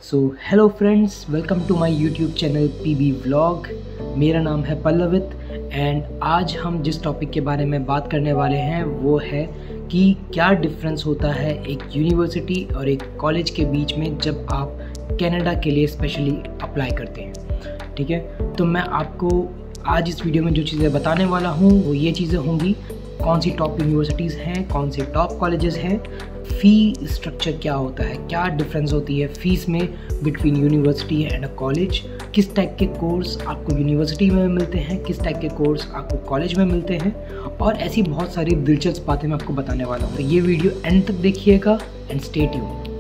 So hello friends, welcome to my YouTube channel PB vlog. मेरा नाम है पल्लवित and आज हम जिस टॉपिक के बारे में बात करने वाले हैं वो है कि क्या डिफरेंस होता है एक यूनिवर्सिटी और एक कॉलेज के बीच में जब आप कनाडा के लिए स्पेशली अप्लाई करते हैं। ठीक है, तो मैं आपको आज इस वीडियो में जो चीज़ें बताने वाला हूँ वो ये चीज़ें होंगी, कौन सी टॉप यूनिवर्सिटीज़ हैं, कौन से टॉप कॉलेजेस हैं, फ़ी स्ट्रक्चर क्या होता है, क्या डिफरेंस होती है फ़ीस में between university and a college, किस टाइप के कोर्स आपको यूनिवर्सिटी में मिलते हैं, किस टाइप के कोर्स आपको कॉलेज में मिलते हैं, और ऐसी बहुत सारी दिलचस्प बातें मैं आपको बताने वाला हूँ। तो ये वीडियो एंड तक देखिएगा एंड स्टे ट्यून्ड।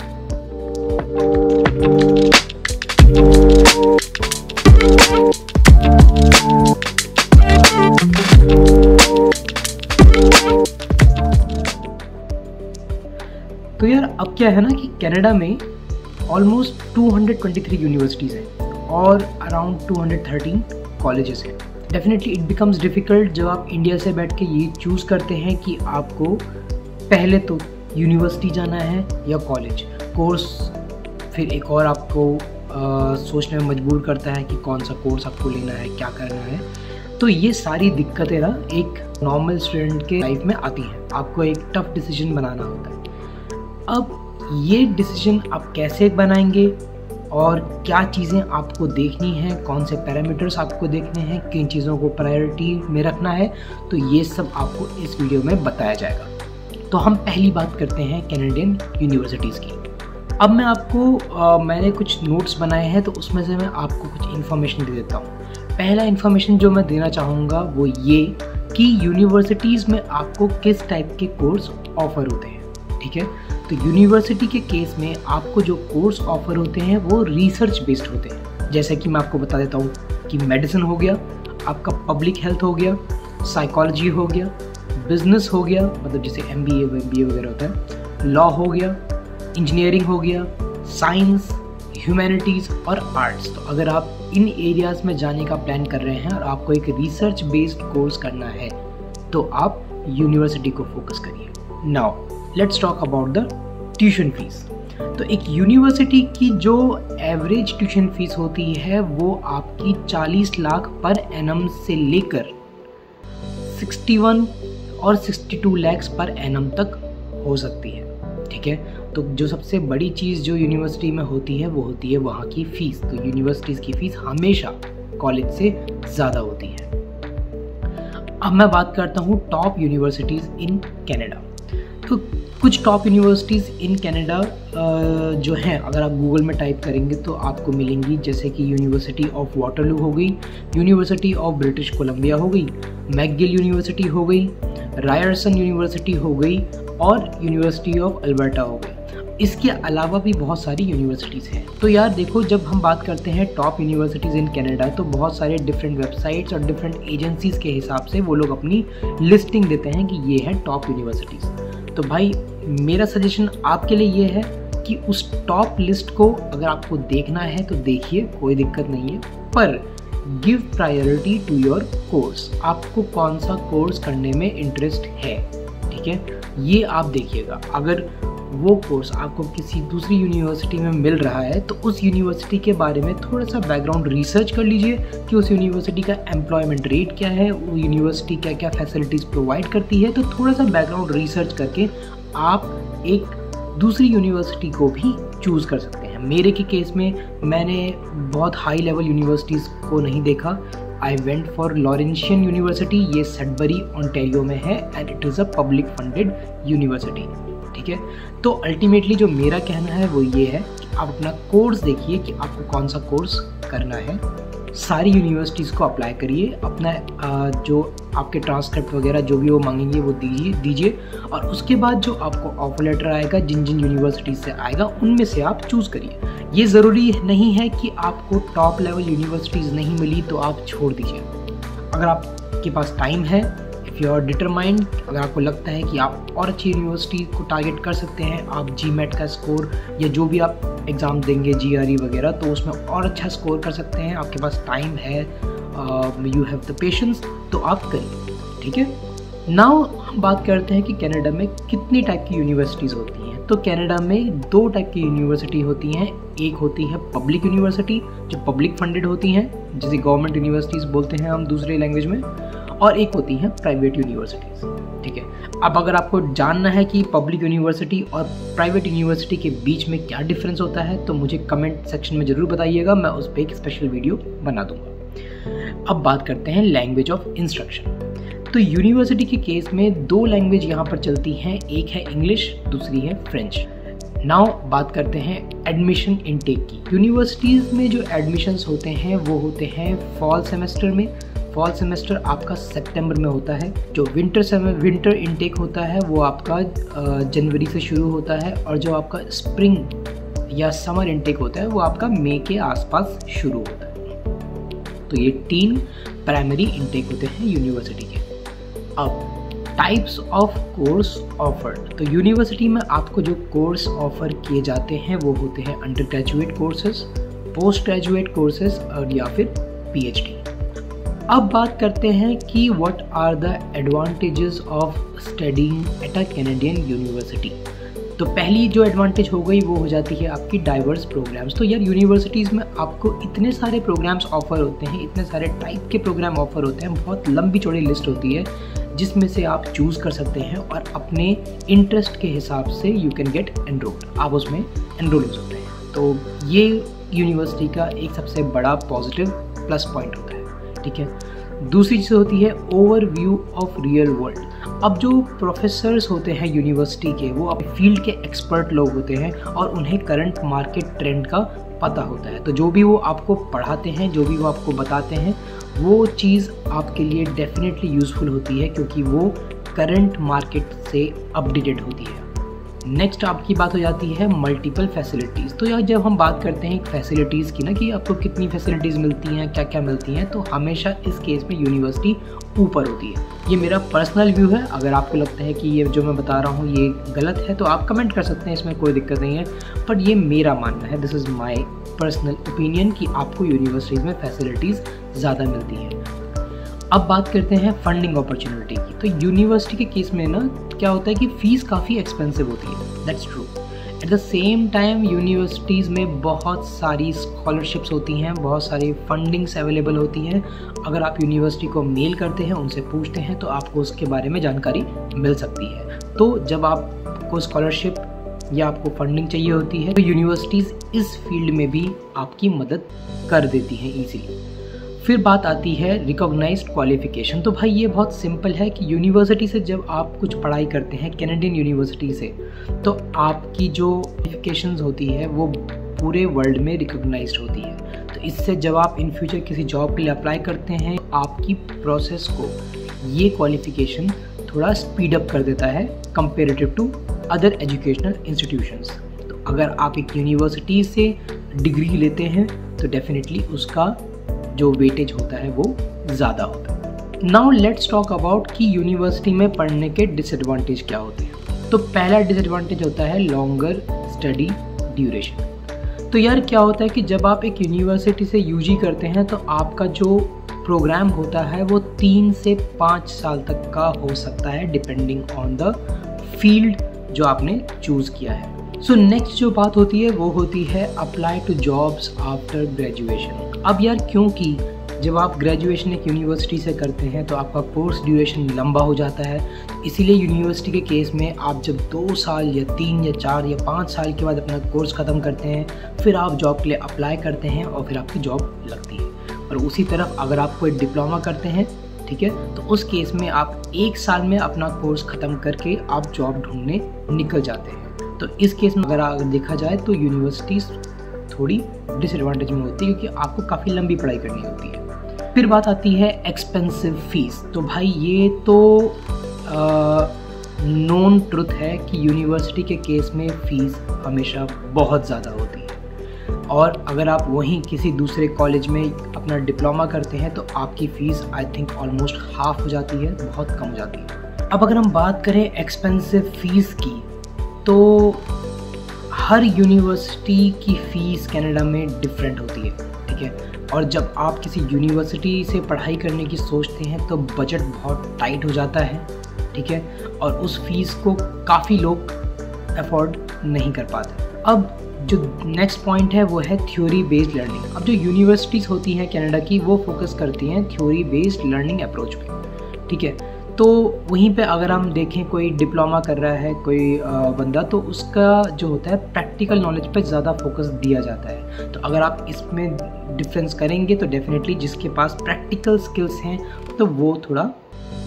तो यार अब क्या है ना कि कनाडा में ऑलमोस्ट 223 यूनिवर्सिटीज़ हैं और अराउंड 213 कॉलेजेस हैं। डेफिनेटली इट बिकम्स डिफ़िकल्ट जब आप इंडिया से बैठ के ये चूज़ करते हैं कि आपको पहले तो यूनिवर्सिटी जाना है या कॉलेज कोर्स, फिर एक और आपको सोचने में मजबूर करता है कि कौन सा कोर्स आपको लेना है, क्या करना है। तो ये सारी दिक्कतें ना एक नॉर्मल स्टूडेंट के लाइफ में आती हैं। आपको एक टफ डिसीजन बनाना होता है। अब ये डिसीजन आप कैसे बनाएंगे और क्या चीज़ें आपको देखनी हैं, कौन से पैरामीटर्स आपको देखने हैं, किन चीज़ों को प्रायोरिटी में रखना है, तो ये सब आपको इस वीडियो में बताया जाएगा। तो हम पहली बात करते हैं कैनेडियन यूनिवर्सिटीज़ की। अब मैं आपको मैंने कुछ नोट्स बनाए हैं तो उसमें से मैं आपको कुछ इन्फॉर्मेशन दे देता हूँ। पहला इन्फॉर्मेशन जो मैं देना चाहूँगा वो ये कि यूनिवर्सिटीज़ में आपको किस टाइप के कोर्स ऑफ़र होते हैं। ठीक है, तो यूनिवर्सिटी के केस में आपको जो कोर्स ऑफर होते हैं वो रिसर्च बेस्ड होते हैं। जैसे कि मैं आपको बता देता हूँ कि मेडिसिन हो गया, आपका पब्लिक हेल्थ हो गया, साइकोलॉजी हो गया, बिजनेस हो गया, मतलब जैसे MBA वगैरह होता है, लॉ हो गया, इंजीनियरिंग हो गया, साइंस, ह्यूमैनिटीज़ और आर्ट्स। तो अगर आप इन एरियाज़ में जाने का प्लान कर रहे हैं और आपको एक रिसर्च बेस्ड कोर्स करना है तो आप यूनिवर्सिटी को फोकस करिए। Now let's talk about the tuition fees. तो एक यूनिवर्सिटी की जो एवरेज ट्यूशन फीस होती है वो आपकी 40 लाख पर एनम से लेकर 61 और 62 लाख पर एनम तक हो सकती है। ठीक है, तो जो सबसे बड़ी चीज़ जो यूनिवर्सिटी में होती है वो होती है वहाँ की फ़ीस। तो यूनिवर्सिटीज़ की फ़ीस हमेशा कॉलेज से ज़्यादा होती है। अब मैं बात करता हूँ टॉप यूनिवर्सिटीज़ इन कनाडा। तो कुछ टॉप यूनिवर्सिटीज़ इन कनाडा जो हैं अगर आप गूगल में टाइप करेंगे तो आपको मिलेंगी, जैसे कि यूनिवर्सिटी ऑफ वाटरलू हो गई, यूनिवर्सिटी ऑफ ब्रिटिश कोलंबिया हो गई, मैकगिल यूनिवर्सिटी हो गई, रायरसन यूनिवर्सिटी हो गई और यूनिवर्सिटी ऑफ अल्बर्टा हो गई। इसके अलावा भी बहुत सारी यूनिवर्सिटीज़ हैं। तो यार देखो, जब हम बात करते हैं टॉप यूनिवर्सिटीज़ इन कनाडा तो बहुत सारे डिफरेंट वेबसाइट्स और डिफरेंट एजेंसीज़ के हिसाब से वो लोग अपनी लिस्टिंग देते हैं कि ये हैं टॉप यूनिवर्सिटीज़। तो भाई मेरा सजेशन आपके लिए ये है कि उस टॉप लिस्ट को अगर आपको देखना है तो देखिए, कोई दिक्कत नहीं है, पर give priority to your course. आपको कौन सा कोर्स करने में इंटरेस्ट है, ठीक है, ये आप देखिएगा। अगर वो कोर्स आपको किसी दूसरी यूनिवर्सिटी में मिल रहा है तो उस यूनिवर्सिटी के बारे में थोड़ा सा बैकग्राउंड रिसर्च कर लीजिए कि उस यूनिवर्सिटी का एम्प्लॉयमेंट रेट क्या है, वो यूनिवर्सिटी क्या क्या फैसिलिटीज़ प्रोवाइड करती है। तो थोड़ा सा बैकग्राउंड रिसर्च करके आप एक दूसरी यूनिवर्सिटी को भी चूज़ कर सकते हैं। मेरे के केस में मैंने बहुत हाई लेवल यूनिवर्सिटीज़ को नहीं देखा। I went for Laurentian university, ये सडबरी ओंटारियो में है and it is a public funded university. ठीक है, तो अल्टीमेटली जो मेरा कहना है वो ये है कि आप अपना कोर्स देखिए कि आपको कौन सा कोर्स करना है। सारी यूनिवर्सिटीज़ को अप्लाई करिए, अपना जो आपके ट्रांसक्रिप्ट वगैरह जो भी वो मांगेंगे वो दीजिए और उसके बाद जो आपको ऑफर लेटर आएगा जिन जिन यूनिवर्सिटीज़ से आएगा उनमें से आप चूज़ करिए। ये ज़रूरी नहीं है कि आपको टॉप लेवल यूनिवर्सिटीज़ नहीं मिली तो आप छोड़ दीजिए। अगर आपके पास टाइम है, इफ़ यू आर डिटरमाइंड, अगर आपको लगता है कि आप और अच्छी यूनिवर्सिटी को टारगेट कर सकते हैं, आप GMAT का स्कोर या जो भी आप एग्ज़ाम देंगे GRE वगैरह, तो उसमें और अच्छा स्कोर कर सकते हैं, आपके पास टाइम है, यू हैव द पेशेंस, तो आप करिए। ठीक है, नाउ हम बात करते हैं कि कनाडा में कितनी टाइप की यूनिवर्सिटीज़ होती हैं। तो कनाडा में 2 टाइप की यूनिवर्सिटी होती हैं। एक होती है पब्लिक यूनिवर्सिटी जो पब्लिक फंडेड होती हैं, जिसे गवर्नमेंट यूनिवर्सिटीज़ बोलते हैं हम दूसरे लैंग्वेज में, और एक होती हैं प्राइवेट यूनिवर्सिटीज़। ठीक है, अब अगर आपको जानना है कि पब्लिक यूनिवर्सिटी और प्राइवेट यूनिवर्सिटी के बीच में क्या डिफरेंस होता है तो मुझे कमेंट सेक्शन में ज़रूर बताइएगा, मैं उस पर एक स्पेशल वीडियो बना दूंगा। अब बात करते हैं लैंग्वेज ऑफ इंस्ट्रक्शन। तो यूनिवर्सिटी के केस में 2 लैंग्वेज यहाँ पर चलती हैं, एक है इंग्लिश, दूसरी है फ्रेंच। नाउ बात करते हैं एडमिशन इनटेक की। यूनिवर्सिटीज़ में जो एडमिशन्स होते हैं वो होते हैं फॉल सेमेस्टर में। फॉल सेमेस्टर आपका सितंबर में होता है। जो विंटर इनटेक होता है वो आपका जनवरी से शुरू होता है, और जो आपका स्प्रिंग या समर इनटेक होता है वो आपका मई के आसपास शुरू होता है। तो ये 3 प्राइमरी इनटेक होते हैं यूनिवर्सिटी के। अब टाइप्स ऑफ कोर्स ऑफर्ड। तो यूनिवर्सिटी में आपको जो कोर्स ऑफर किए जाते हैं वो होते हैं undergraduate courses, postgraduate courses और या फिर पीएचडी। अब बात करते हैं कि what are the advantages of studying at a Canadian university. तो पहली जो एडवांटेज हो गई वो हो जाती है आपकी डाइवर्स प्रोग्राम्स। तो यार यूनिवर्सिटीज़ में आपको इतने सारे प्रोग्राम्स ऑफर होते हैं, इतने सारे टाइप के प्रोग्राम ऑफर होते हैं, बहुत लंबी चौड़ी लिस्ट होती है जिसमें से आप चूज़ कर सकते हैं और अपने इंटरेस्ट के हिसाब से यू कैन गेट एनरोल्ड, आप उसमें एनरोल हो सकते हैं। तो ये यूनिवर्सिटी का एक सबसे बड़ा पॉजिटिव प्लस पॉइंट होता है। ठीक है, दूसरी चीज़ होती है ओवरव्यू ऑफ रियल वर्ल्ड। अब जो प्रोफेसर्स होते हैं यूनिवर्सिटी के वो अपने फील्ड के एक्सपर्ट लोग होते हैं और उन्हें करंट मार्केट ट्रेंड का पता होता है। तो जो भी वो आपको पढ़ाते हैं, जो भी वो आपको बताते हैं, वो चीज़ आपके लिए डेफिनेटली यूज़फुल होती है क्योंकि वो करंट मार्केट से अपडेटेड होती है। नेक्स्ट आपकी बात हो जाती है मल्टीपल फैसिलिटीज़। तो यार जब हम बात करते हैं फैसिलिटीज़ की ना कि आपको कितनी फैसिलिटीज़ मिलती हैं, क्या क्या मिलती हैं, तो हमेशा इस केस में यूनिवर्सिटी ऊपर होती है। ये मेरा पर्सनल व्यू है। अगर आपको लगता है कि ये जो मैं बता रहा हूँ ये गलत है तो आप कमेंट कर सकते हैं, इसमें कोई दिक्कत नहीं है, बट ये मेरा मानना है, this is my personal opinion कि आपको यूनिवर्सिटीज़ में फैसिलिटीज़ ज़्यादा मिलती हैं। अब बात करते हैं फंडिंग अपॉर्चुनिटी की। तो यूनिवर्सिटी के केस में ना क्या होता है कि फ़ीस काफ़ी एक्सपेंसिव होती है, that's true. At the same time universities में बहुत सारी स्कॉलरशिप्स होती हैं, बहुत सारी फंडिंग्स अवेलेबल होती हैं। अगर आप यूनिवर्सिटी को मेल करते हैं, उनसे पूछते हैं तो आपको उसके बारे में जानकारी मिल सकती है। तो जब आपको स्कॉलरशिप या आपको फंडिंग चाहिए होती है तो यूनिवर्सिटीज़ इस फील्ड में भी आपकी मदद कर देती हैं ईजीली। फिर बात आती है रिकॉग्नाइज्ड क्वालिफिकेशन। तो भाई ये बहुत सिंपल है कि यूनिवर्सिटी से जब आप कुछ पढ़ाई करते हैं कैनेडियन यूनिवर्सिटी से, तो आपकी जो क्वालिफिकेशंस होती है वो पूरे वर्ल्ड में रिकॉग्नाइज्ड होती है। तो इससे जब आप इन फ्यूचर किसी जॉब के लिए अप्लाई करते हैं, आपकी प्रोसेस को ये क्वालिफिकेशन थोड़ा स्पीड अप कर देता है comparative to other educational institutions. तो अगर आप एक यूनिवर्सिटी से डिग्री लेते हैं तो डेफिनेटली उसका जो वेटेज होता है वो ज़्यादा होता है। नाउ लेट्स टॉक अबाउट कि यूनिवर्सिटी में पढ़ने के डिसएडवांटेज क्या होते हैं। तो पहला डिसएडवांटेज होता है लॉन्गर स्टडी ड्यूरेशन। तो यार क्या होता है कि जब आप एक यूनिवर्सिटी से यूजी करते हैं तो आपका जो प्रोग्राम होता है वो 3 से 5 साल तक का हो सकता है डिपेंडिंग ऑन द फील्ड जो आपने चूज़ किया है। सो नेक्स्ट जो बात होती है वो होती है apply to jobs after graduation. अब यार क्योंकि जब आप ग्रेजुएशन एक यूनिवर्सिटी से करते हैं तो आपका कोर्स ड्यूरेशन लंबा हो जाता है, इसीलिए यूनिवर्सिटी के केस में आप जब 2 साल या 3 या 4 या 5 साल के बाद अपना कोर्स ख़त्म करते हैं, फिर आप जॉब के लिए अप्लाई करते हैं और फिर आपकी जॉब लगती है। और उसी तरफ अगर आप कोई डिप्लोमा करते हैं, ठीक है, तो उस केस में आप 1 साल में अपना कोर्स ख़त्म करके आप जॉब ढूंढने निकल जाते हैं। तो इस केस में अगर देखा जाए तो यूनिवर्सिटीज़ थोड़ी डिसएडवांटेज में होती है क्योंकि आपको काफ़ी लंबी पढ़ाई करनी होती है। फिर बात आती है एक्सपेंसिव फीस। तो भाई ये तो नोन ट्रुथ है कि यूनिवर्सिटी के केस में फ़ीस हमेशा बहुत ज़्यादा होती है, और अगर आप वहीं किसी दूसरे कॉलेज में अपना डिप्लोमा करते हैं तो आपकी fees I think almost half हो जाती है, बहुत कम हो जाती है। अब अगर हम बात करें एक्सपेंसिव फ़ीस की, तो हर यूनिवर्सिटी की फ़ीस कनाडा में डिफरेंट होती है, ठीक है। और जब आप किसी यूनिवर्सिटी से पढ़ाई करने की सोचते हैं तो बजट बहुत टाइट हो जाता है, ठीक है, और उस फीस को काफ़ी लोग अफोर्ड नहीं कर पाते। अब जो नेक्स्ट पॉइंट है वो है थ्योरी बेस्ड लर्निंग। अब जो यूनिवर्सिटीज़ होती हैं कनाडा की वो फोकस करती हैं थ्योरी बेस्ड लर्निंग अप्रोच पे, ठीक है। तो वहीं पे अगर हम देखें कोई डिप्लोमा कर रहा है कोई बंदा, तो उसका जो होता है प्रैक्टिकल नॉलेज पे ज़्यादा फोकस दिया जाता है। तो अगर आप इसमें डिफरेंस करेंगे तो डेफिनेटली जिसके पास प्रैक्टिकल स्किल्स हैं तो वो थोड़ा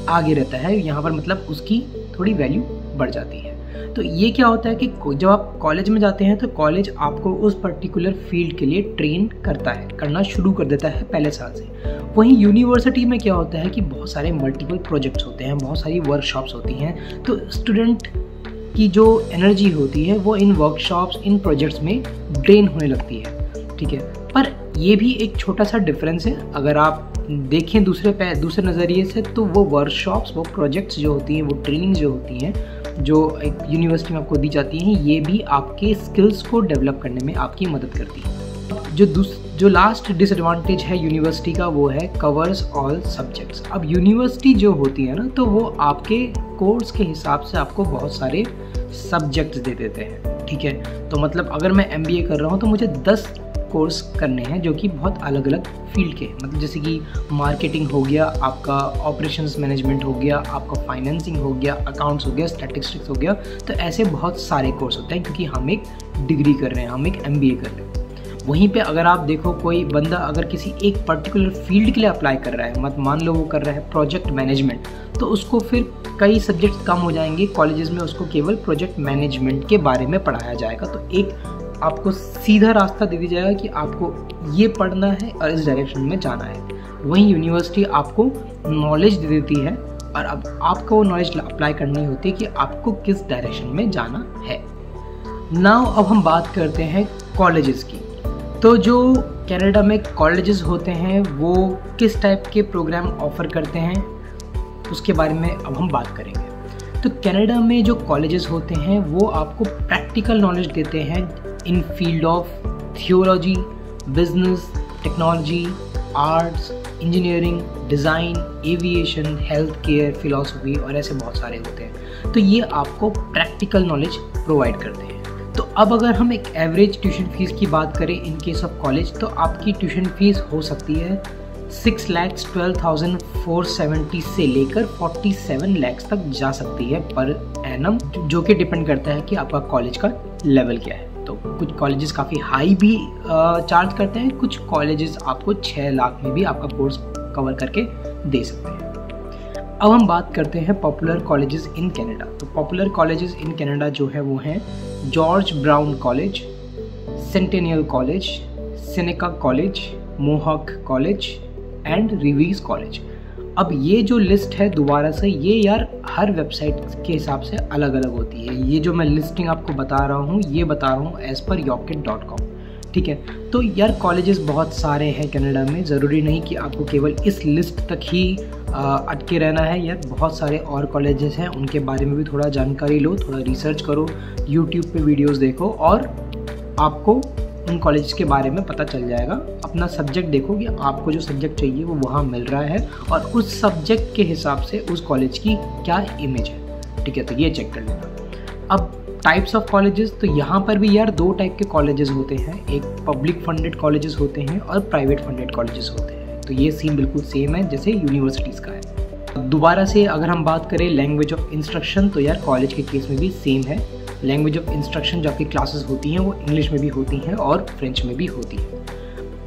आगे रहता है यहाँ पर, मतलब उसकी थोड़ी वैल्यू बढ़ जाती है। तो ये क्या होता है कि जब आप कॉलेज में जाते हैं तो कॉलेज आपको उस पर्टिकुलर फील्ड के लिए ट्रेन करना शुरू कर देता है पहले साल से। वहीं यूनिवर्सिटी में क्या होता है कि बहुत सारे मल्टीपल प्रोजेक्ट्स होते हैं, बहुत सारी वर्कशॉप्स होती हैं, तो स्टूडेंट की जो एनर्जी होती है वो इन वर्कशॉप्स इन प्रोजेक्ट्स में ड्रेन होने लगती है, ठीक है। पर ये भी एक छोटा सा डिफरेंस है, अगर आप देखें दूसरे नज़रिए से, तो वो वर्कशॉप्स वो प्रोजेक्ट्स जो होती हैं वो ट्रेनिंग जो होती हैं जो एक यूनिवर्सिटी में आपको दी जाती हैं, ये भी आपके स्किल्स को डेवलप करने में आपकी मदद करती है। जो लास्ट डिसएडवांटेज है यूनिवर्सिटी का वो है कवर्स ऑल सब्जेक्ट्स। अब यूनिवर्सिटी जो होती है ना, तो वो आपके कोर्स के हिसाब से आपको बहुत सारे सब्जेक्ट्स दे देते हैं, ठीक है। तो मतलब अगर मैं MBA कर रहा हूँ तो मुझे 10 कोर्स करने हैं जो कि बहुत अलग अलग फील्ड के, मतलब जैसे कि मार्केटिंग हो गया, आपका ऑपरेशंस मैनेजमेंट हो गया, आपका फाइनेंसिंग हो गया, अकाउंट्स हो गया, स्टैटिस्टिक्स हो गया। तो ऐसे बहुत सारे कोर्स होते हैं क्योंकि हम एक डिग्री कर रहे हैं, हम एक MBA कर रहे हैं। वहीं पे अगर आप देखो कोई बंदा अगर किसी एक पर्टिकुलर फील्ड के लिए अप्लाई कर रहा है, मान लो वो कर रहा है प्रोजेक्ट मैनेजमेंट, तो उसको फिर कई सब्जेक्ट कम हो जाएंगे कॉलेजेस में, उसको केवल प्रोजेक्ट मैनेजमेंट के बारे में पढ़ाया जाएगा। तो एक आपको सीधा रास्ता दे दिया जाएगा कि आपको ये पढ़ना है और इस डायरेक्शन में जाना है। वहीं यूनिवर्सिटी आपको नॉलेज दे देती है और अब आपको वो नॉलेज अप्लाई करनी होती है कि आपको किस डायरेक्शन में जाना है। नाउ अब हम बात करते हैं कॉलेजेस की। तो जो कनाडा में कॉलेजेस होते हैं वो किस टाइप के प्रोग्राम ऑफ़र करते हैं उसके बारे में अब हम बात करेंगे। तो कनाडा में जो कॉलेजेस होते हैं वो आपको प्रैक्टिकल नॉलेज देते हैं in field of theology, business, technology, arts, engineering, design, aviation, health care, philosophy और ऐसे बहुत सारे होते हैं। तो ये आपको प्रैक्टिकल नॉलेज प्रोवाइड करते हैं। तो अब अगर हम एक एवरेज ट्यूशन फीस की बात करें इन केस ऑफ कॉलेज, तो आपकी ट्यूशन फीस हो सकती है 6,12,470 से लेकर 47 लाख तक जा सकती है पर एनम, जो कि डिपेंड करता है कि आपका कॉलेज का लेवल क्या है। तो कुछ कॉलेजेस काफ़ी हाई भी चार्ज करते हैं, कुछ कॉलेजेस आपको 6 लाख में भी आपका कोर्स कवर करके दे सकते हैं। अब हम बात करते हैं पॉपुलर कॉलेजेस इन कनाडा। तो पॉपुलर कॉलेजेस इन कनाडा जो है वो हैं George Brown college, Centennial college, Seneca college, Mohawk college and रिवीज कॉलेज। अब ये जो लिस्ट है दोबारा से ये यार हर वेबसाइट के हिसाब से अलग अलग होती है। ये जो मैं लिस्टिंग आपको बता रहा हूँ ये बता रहा हूँ एज़ पर yockit.com, ठीक है। तो यार कॉलेजेस बहुत सारे हैं कनाडा में, ज़रूरी नहीं कि आपको केवल इस लिस्ट तक ही अटके रहना है। यार बहुत सारे और कॉलेजेस हैं, उनके बारे में भी थोड़ा जानकारी लो, थोड़ा रिसर्च करो, यूट्यूब पे वीडियोस देखो और आपको उन कॉलेज के बारे में पता चल जाएगा। अपना सब्जेक्ट देखो कि आपको जो सब्जेक्ट चाहिए वो वहाँ मिल रहा है और उस सब्जेक्ट के हिसाब से उस कॉलेज की क्या इमेज है, ठीक है। तो ये चेक कर लेना। अब टाइप्स ऑफ कॉलेजेस, तो यहाँ पर भी यार 2 टाइप के कॉलेजेस होते हैं, एक पब्लिक फंडेड कॉलेजेस होते हैं और प्राइवेट फंडेड कॉलेजेस होते हैं। तो ये सीन बिल्कुल सेम है जैसे यूनिवर्सिटीज़ का है। दोबारा से अगर हम बात करें लैंग्वेज ऑफ इंस्ट्रक्शन, तो यार कॉलेज के केस में भी सेम है। लैंग्वेज ऑफ इंस्ट्रक्शन जो आपकी क्लासेस होती हैं वो इंग्लिश में भी होती हैं और फ्रेंच में भी होती हैं।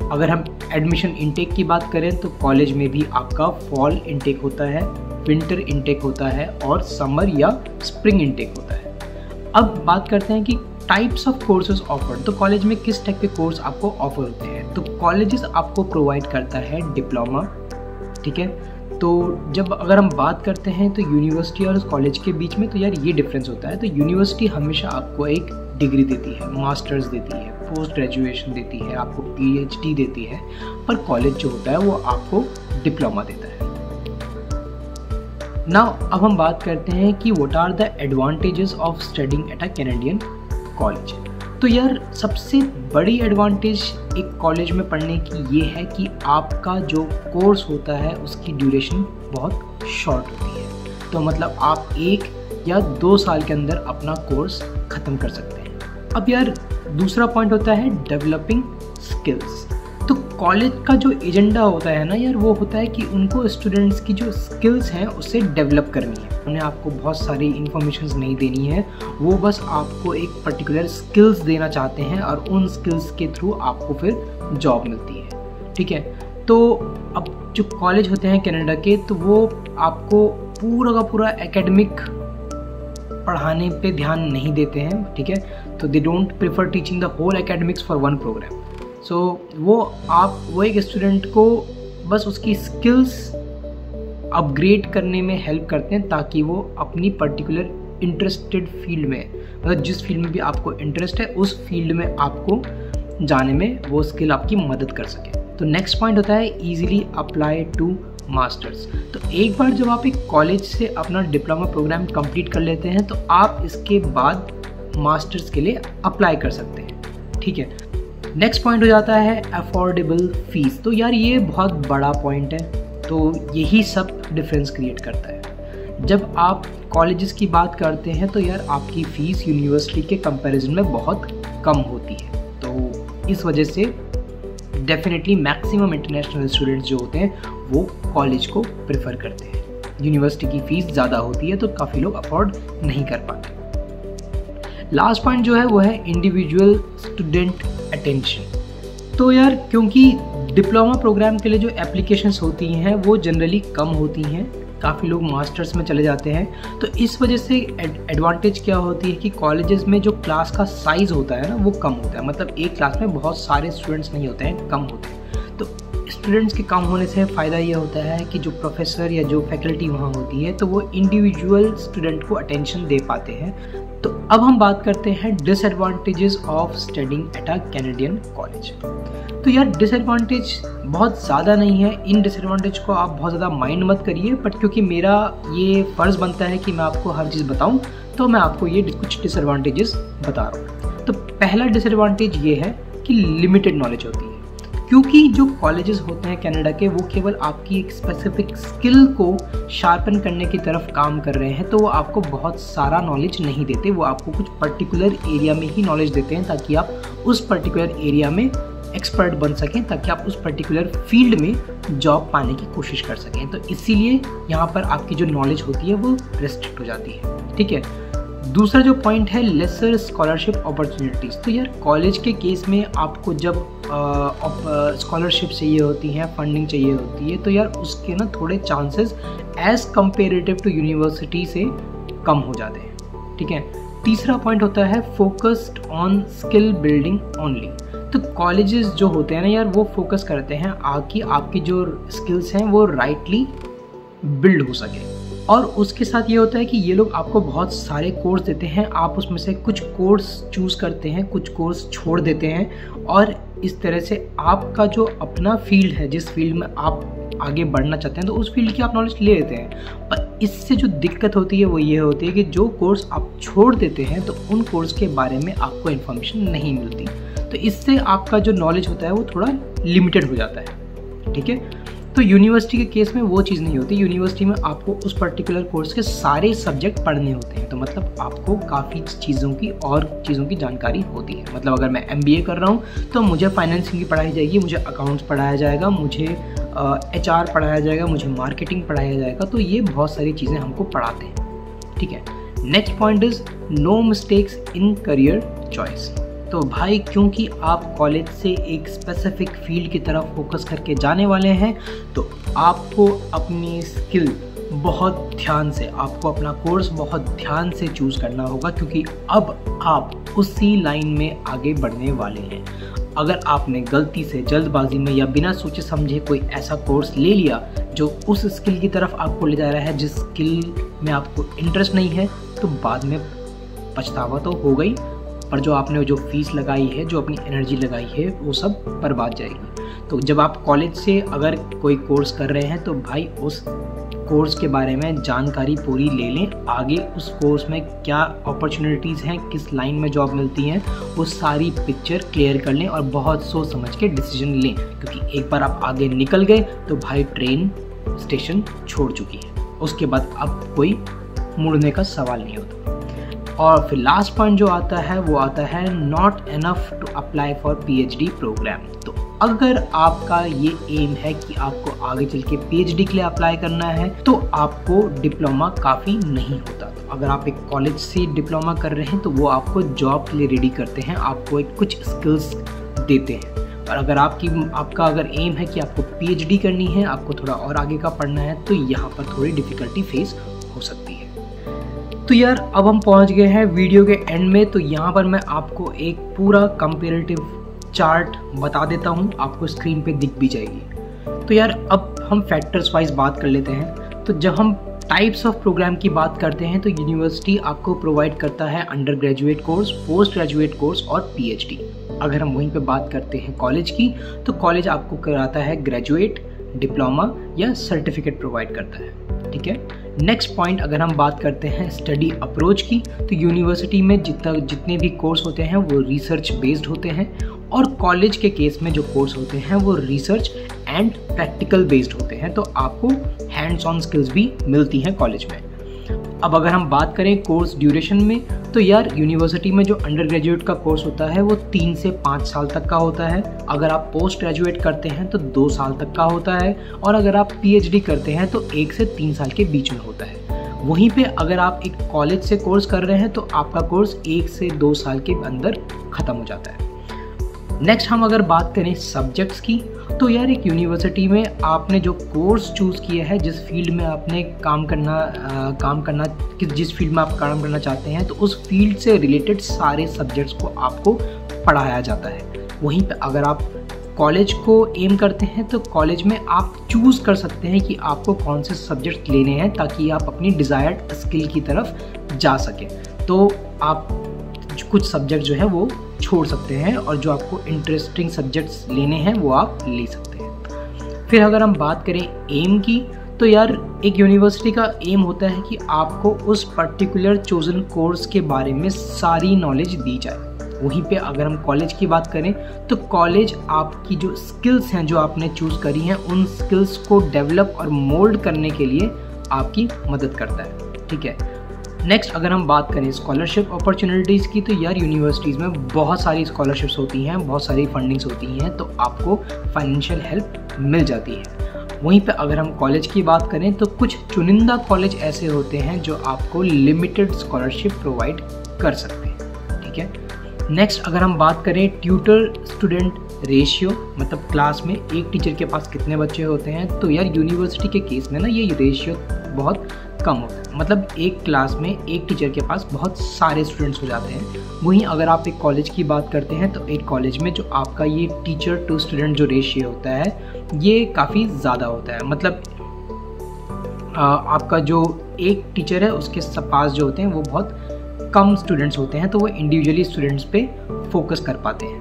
अगर हम एडमिशन इंटेक की बात करें तो कॉलेज में भी आपका फॉल इंटेक होता है, विंटर इंटेक होता है और समर या स्प्रिंग इंटेक होता है। अब बात करते हैं कि टाइप्स ऑफ कोर्सेज ऑफर्ड, तो कॉलेज में किस टाइप के कोर्स आपको ऑफर होते हैं। तो कॉलेजेस आपको प्रोवाइड करता है डिप्लोमा, ठीक है। तो जब अगर हम बात करते हैं तो यूनिवर्सिटी और कॉलेज के बीच में तो यार ये डिफरेंस होता है। तो यूनिवर्सिटी हमेशा आपको एक डिग्री देती है, मास्टर्स देती है, पोस्ट ग्रेजुएशन देती है, आपको PhD देती है, पर कॉलेज जो होता है वो आपको डिप्लोमा देता है। नाउ अब हम बात करते हैं कि what are the advantages of studying at a Canadian college. तो यार सबसे बड़ी एडवांटेज एक कॉलेज में पढ़ने की ये है कि आपका जो कोर्स होता है उसकी ड्यूरेशन बहुत शॉर्ट होती है। तो मतलब आप एक या 2 साल के अंदर अपना कोर्स ख़त्म कर सकते हैं। अब यार दूसरा पॉइंट होता है डेवलपिंग स्किल्स। तो कॉलेज का जो एजेंडा होता है ना यार, वो होता है कि उनको स्टूडेंट्स की जो स्किल्स हैं उसे डेवलप करनी है। उन्हें आपको बहुत सारी इन्फॉर्मेशन नहीं देनी है, वो बस आपको एक पर्टिकुलर स्किल्स देना चाहते हैं और उन स्किल्स के थ्रू आपको फिर जॉब मिलती है। ठीक है, तो अब जो कॉलेज होते हैं कनाडा के, तो वो आपको पूरा का पूरा एकेडमिक पढ़ाने पे ध्यान नहीं देते हैं। ठीक है, तो they don't prefer teaching the whole academics for one program. So वो एक स्टूडेंट को बस उसकी स्किल्स अपग्रेड करने में हेल्प करते हैं, ताकि वो अपनी पर्टिकुलर इंटरेस्टेड फील्ड में, मतलब जिस फील्ड में भी आपको इंटरेस्ट है उस फील्ड में आपको जाने में वो स्किल आपकी मदद कर सके। तो नेक्स्ट पॉइंट होता है ईजिली अप्लाई टू मास्टर्स। तो एक बार जब आप एक कॉलेज से अपना डिप्लोमा प्रोग्राम कंप्लीट कर लेते हैं तो आप इसके बाद मास्टर्स के लिए अप्लाई कर सकते हैं। ठीक है, नेक्स्ट पॉइंट हो जाता है अफोर्डेबल फीस। तो यार ये बहुत बड़ा पॉइंट है, तो यही सब डिफरेंस क्रिएट करता है। जब आप कॉलेजेस की बात करते हैं तो यार आपकी फ़ीस यूनिवर्सिटी के कंपैरिजन में बहुत कम होती है, तो इस वजह से डेफिनेटली मैक्सिमम इंटरनेशनल स्टूडेंट्स जो होते हैं वो कॉलेज को प्रेफर करते हैं। यूनिवर्सिटी की फ़ीस ज़्यादा होती है तो काफ़ी लोग अफोर्ड नहीं कर पाते। लास्ट पॉइंट जो है वो है इंडिविजुअल स्टूडेंट अटेंशन। तो यार क्योंकि डिप्लोमा प्रोग्राम के लिए जो एप्लीकेशंस होती हैं वो जनरली कम होती हैं, काफ़ी लोग मास्टर्स में चले जाते हैं, तो इस वजह से एडवांटेज क्या होती है कि कॉलेजेस में जो क्लास का साइज़ होता है ना वो कम होता है। मतलब एक क्लास में बहुत सारे स्टूडेंट्स नहीं होते हैं, कम होते हैं। तो स्टूडेंट्स के कम होने से फ़ायदा ये होता है कि जो प्रोफेसर या जो फैकल्टी वहाँ होती है तो वो इंडिविजुअल स्टूडेंट को अटेंशन दे पाते हैं। तो अब हम बात करते हैं disadvantages of studying at a Canadian college. तो यार डिसएडवांटेज बहुत ज़्यादा नहीं है, इन डिसएडवांटेज को आप बहुत ज़्यादा माइंड मत करिए, बट क्योंकि मेरा ये फ़र्ज़ बनता है कि मैं आपको हर चीज़ बताऊं, तो मैं आपको ये कुछ डिसएडवांटेजेस बता रहा हूँ। तो पहला डिसएडवांटेज ये है कि लिमिटेड नॉलेज होती है, क्योंकि जो कॉलेजेस होते हैं कनाडा के वो केवल आपकी एक स्पेसिफिक स्किल को शार्पन करने की तरफ काम कर रहे हैं, तो वो आपको बहुत सारा नॉलेज नहीं देते, वो आपको कुछ पर्टिकुलर एरिया में ही नॉलेज देते हैं ताकि आप उस पर्टिकुलर एरिया में एक्सपर्ट बन सकें, ताकि आप उस पर्टिकुलर फील्ड में जॉब पाने की कोशिश कर सकें। तो इसीलिए यहाँ पर आपकी जो नॉलेज होती है वो रेस्ट्रिक्ट हो जाती है। ठीक है, दूसरा जो पॉइंट है लेसर स्कॉलरशिप अपॉर्चुनिटीज़। तो यार कॉलेज के केस में आपको जब स्कॉलरशिप चाहिए होती है, फंडिंग चाहिए होती है, तो यार उसके ना थोड़े chances as comparative to university से कम हो जाते हैं। ठीक है, तीसरा पॉइंट होता है focused on skill building only. तो कॉलेजेस जो होते हैं ना यार वो फोकस करते हैं आपकी जो स्किल्स हैं वो राइटली बिल्ड हो सके, और उसके साथ ये होता है कि ये लोग आपको बहुत सारे कोर्स देते हैं, आप उसमें से कुछ कोर्स चूज़ करते हैं, कुछ कोर्स छोड़ देते हैं, और इस तरह से आपका जो अपना फील्ड है, जिस फील्ड में आप आगे बढ़ना चाहते हैं, तो उस फील्ड की आप नॉलेज ले लेते हैं। पर इससे जो दिक्कत होती है वो ये होती है कि जो कोर्स आप छोड़ देते हैं तो उन कोर्स के बारे में आपको इन्फॉर्मेशन नहीं मिलती, तो इससे आपका जो नॉलेज होता है वो थोड़ा लिमिटेड हो जाता है। ठीक है, तो यूनिवर्सिटी के केस में वो चीज़ नहीं होती। यूनिवर्सिटी में आपको उस पर्टिकुलर कोर्स के सारे सब्जेक्ट पढ़ने होते हैं, तो मतलब आपको काफ़ी चीज़ों की जानकारी होती है। मतलब अगर मैं MBA कर रहा हूँ तो मुझे फाइनेंसिंग की पढ़ाई जाएगी, मुझे अकाउंट्स पढ़ाया जाएगा, मुझे HR पढ़ाया जाएगा, मुझे मार्केटिंग पढ़ाया जाएगा, तो ये बहुत सारी चीज़ें हमको पढ़ाते हैं। ठीक है, next point is no mistakes in career choice. तो भाई क्योंकि आप कॉलेज से एक स्पेसिफिक फील्ड की तरफ फोकस करके जाने वाले हैं, तो आपको अपनी स्किल बहुत ध्यान से, आपको अपना कोर्स बहुत ध्यान से चूज़ करना होगा, क्योंकि अब आप उसी लाइन में आगे बढ़ने वाले हैं। अगर आपने गलती से, जल्दबाजी में या बिना सोचे समझे कोई ऐसा कोर्स ले लिया जो उस स्किल की तरफ आपको ले जा रहा है जिस स्किल में आपको इंटरेस्ट नहीं है, तो बाद में पछतावा तो हो गई, पर जो आपने जो फीस लगाई है, जो अपनी एनर्जी लगाई है, वो सब बर्बाद जाएगी। तो जब आप कॉलेज से अगर कोई कोर्स कर रहे हैं तो भाई उस कोर्स के बारे में जानकारी पूरी ले लें, आगे उस कोर्स में क्या अपॉर्चुनिटीज़ हैं, किस लाइन में जॉब मिलती हैं, वो सारी पिक्चर क्लियर कर लें और बहुत सोच समझ के डिसीजन लें, क्योंकि एक बार आप आगे निकल गए तो भाई ट्रेन स्टेशन छोड़ चुकी है, उसके बाद अब कोई मुड़ने का सवाल नहीं होता। और फिर लास्ट पॉइंट जो आता है वो आता है not enough to apply for PhD programme. तो अगर आपका ये एम है कि आपको आगे चल के पीएचडी के लिए अप्लाई करना है तो आपको डिप्लोमा काफ़ी नहीं होता। तो अगर आप एक कॉलेज से डिप्लोमा कर रहे हैं तो वो आपको जॉब के लिए रेडी करते हैं, आपको एक कुछ स्किल्स देते हैं। और अगर आपका अगर एम है कि आपको पीएचडी करनी है, आपको थोड़ा और आगे का पढ़ना है, तो यहाँ पर थोड़ी डिफ़िकल्टी फेस हो सकती है। तो यार अब हम पहुँच गए हैं वीडियो के एंड में। तो यहाँ पर मैं आपको एक पूरा कंपेरेटिव चार्ट बता देता हूँ, आपको स्क्रीन पे दिख भी जाएगी। तो यार अब हम फैक्टर्स वाइज बात कर लेते हैं। तो जब हम टाइप्स ऑफ प्रोग्राम की बात करते हैं तो यूनिवर्सिटी आपको प्रोवाइड करता है under graduate course, post graduate course और पीएचडी। अगर हम वहीं पे बात करते हैं कॉलेज की, तो कॉलेज आपको कराता है ग्रेजुएट, डिप्लोमा या सर्टिफिकेट प्रोवाइड करता है, ठीक है। नेक्स्ट पॉइंट अगर हम बात करते हैं स्टडी अप्रोच की, तो यूनिवर्सिटी में जितने भी कोर्स होते हैं वो रिसर्च बेस्ड होते हैं, और कॉलेज के केस में जो कोर्स होते हैं वो रिसर्च एंड प्रैक्टिकल बेस्ड होते हैं। तो आपको हैंड्स ऑन स्किल्स भी मिलती हैं कॉलेज में। अब अगर हम बात करें कोर्स ड्यूरेशन में, तो यार यूनिवर्सिटी में जो अंडर ग्रेजुएट का कोर्स होता है वो 3 से 5 साल तक का होता है। अगर आप पोस्ट ग्रेजुएट करते हैं तो 2 साल तक का होता है, और अगर आप पीएचडी करते हैं तो 1 से 3 साल के बीच में होता है। वहीं पे अगर आप एक कॉलेज से कोर्स कर रहे हैं तो आपका कोर्स 1 से 2 साल के अंदर ख़त्म हो जाता है। नेक्स्ट हम अगर बात करें सब्जेक्ट्स की, तो यार एक यूनिवर्सिटी में आपने जो कोर्स चूज़ किया है, जिस फील्ड में आपने जिस फील्ड में आप काम करना चाहते हैं, तो उस फील्ड से रिलेटेड सारे सब्जेक्ट्स को आपको पढ़ाया जाता है। वहीं पे अगर आप कॉलेज को एम करते हैं तो कॉलेज में आप चूज़ कर सकते हैं कि आपको कौन से सब्जेक्ट लेने हैं ताकि आप अपनी डिज़ायर्ड स्किल की तरफ जा सकें। तो आप कुछ सब्जेक्ट जो है वो छोड़ सकते हैं, और जो आपको इंटरेस्टिंग सब्जेक्ट्स लेने हैं वो आप ले सकते हैं। फिर अगर हम बात करें एम की, तो यार एक यूनिवर्सिटी का एम होता है कि आपको उस पर्टिकुलर चोजन कोर्स के बारे में सारी नॉलेज दी जाए। वहीं पे अगर हम कॉलेज की बात करें तो कॉलेज आपकी जो स्किल्स हैं जो आपने चूज़ करी हैं, उन स्किल्स को डेवलप और मोल्ड करने के लिए आपकी मदद करता है, ठीक है। नेक्स्ट अगर हम बात करें स्कॉलरशिप अपॉर्चुनिटीज़ की, तो यार यूनिवर्सिटीज़ में बहुत सारी स्कॉलरशिप्स होती हैं, बहुत सारी फंडिंग्स होती हैं, तो आपको फाइनेंशियल हेल्प मिल जाती है। वहीं पे अगर हम कॉलेज की बात करें तो कुछ चुनिंदा कॉलेज ऐसे होते हैं जो आपको लिमिटेड स्कॉलरशिप प्रोवाइड कर सकते हैं, ठीक है। नेक्स्ट अगर हम बात करें ट्यूटर स्टूडेंट रेशियो, मतलब क्लास में एक टीचर के पास कितने बच्चे होते हैं, तो यार यूनिवर्सिटी के केस में ना ये रेशियो बहुत कम होता है। मतलब एक क्लास में एक टीचर के पास बहुत सारे स्टूडेंट्स हो जाते हैं। वहीं अगर आप एक कॉलेज की बात करते हैं तो एक कॉलेज में जो आपका ये टीचर टू स्टूडेंट जो रेशियो होता है ये काफ़ी ज़्यादा होता है। मतलब आपका जो एक टीचर है उसके पास जो होते हैं वो बहुत कम स्टूडेंट्स होते हैं, तो वो इंडिविजुअली स्टूडेंट्स पे फोकस कर पाते हैं।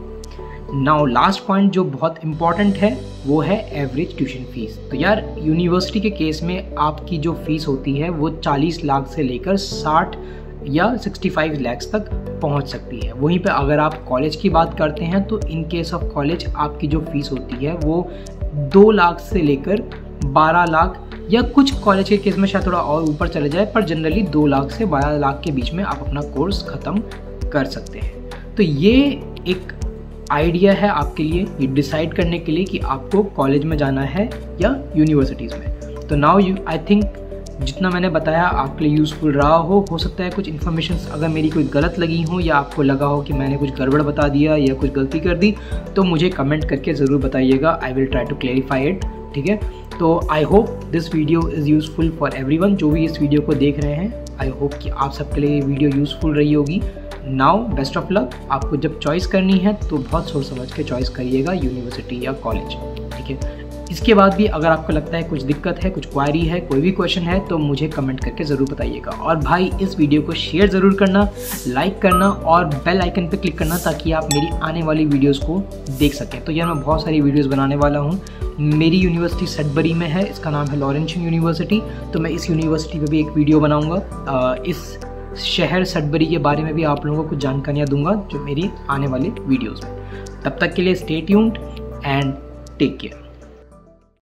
नाउ लास्ट पॉइंट जो बहुत इम्पॉर्टेंट है वो है एवरेज ट्यूशन फीस। तो यार यूनिवर्सिटी के केस में आपकी जो फीस होती है वो 40 लाख से लेकर 60 या 65 लाख तक पहुंच सकती है। वहीं पे अगर आप कॉलेज की बात करते हैं तो इन केस ऑफ कॉलेज आपकी जो फीस होती है वो 2 लाख से लेकर 12 लाख, या कुछ कॉलेज के केस में शायद थोड़ा और ऊपर चले जाए, पर जनरली 2 लाख से 12 लाख के बीच में आप अपना कोर्स ख़त्म कर सकते हैं। तो ये एक आइडिया है आपके लिए ये डिसाइड करने के लिए कि आपको कॉलेज में जाना है या यूनिवर्सिटीज़ में। तो नाउ आई थिंक जितना मैंने बताया आपके लिए यूज़फुल रहा हो सकता है कुछ इन्फॉर्मेशन अगर मेरी कोई गलत लगी हो या आपको लगा हो कि मैंने कुछ गड़बड़ बता दिया या कुछ गलती कर दी, तो मुझे कमेंट करके ज़रूर बताइएगा। I will try to clarify it, ठीक है। तो I hope this video is useful for everyone जो भी इस वीडियो को देख रहे हैं। आई होप कि आप सबके लिए ये वीडियो यूज़फुल रही होगी। Now best of luck. आपको जब चॉइस करनी है तो बहुत सोच समझ के चॉइस करिएगा, यूनिवर्सिटी या कॉलेज, ठीक है। इसके बाद भी अगर आपको लगता है कुछ दिक्कत है, कुछ क्वारी है, कोई भी क्वेश्चन है, तो मुझे कमेंट करके ज़रूर बताइएगा। और भाई इस वीडियो को शेयर ज़रूर करना, लाइक करना और बेल आइकन पर क्लिक करना ताकि आप मेरी आने वाली वीडियोज़ को देख सकें। तो यार मैं बहुत सारी वीडियोज़ बनाने वाला हूँ। मेरी यूनिवर्सिटी सडबरी में है, इसका नाम है लॉरेंशियन यूनिवर्सिटी। तो मैं इस यूनिवर्सिटी पर भी एक वीडियो बनाऊँगा। इस शहर सडबरी के बारे में भी आप लोगों को कुछ जानकारियाँ दूंगा जो मेरी आने वाले वीडियोज़ में। तब तक के लिए stay tuned and take care.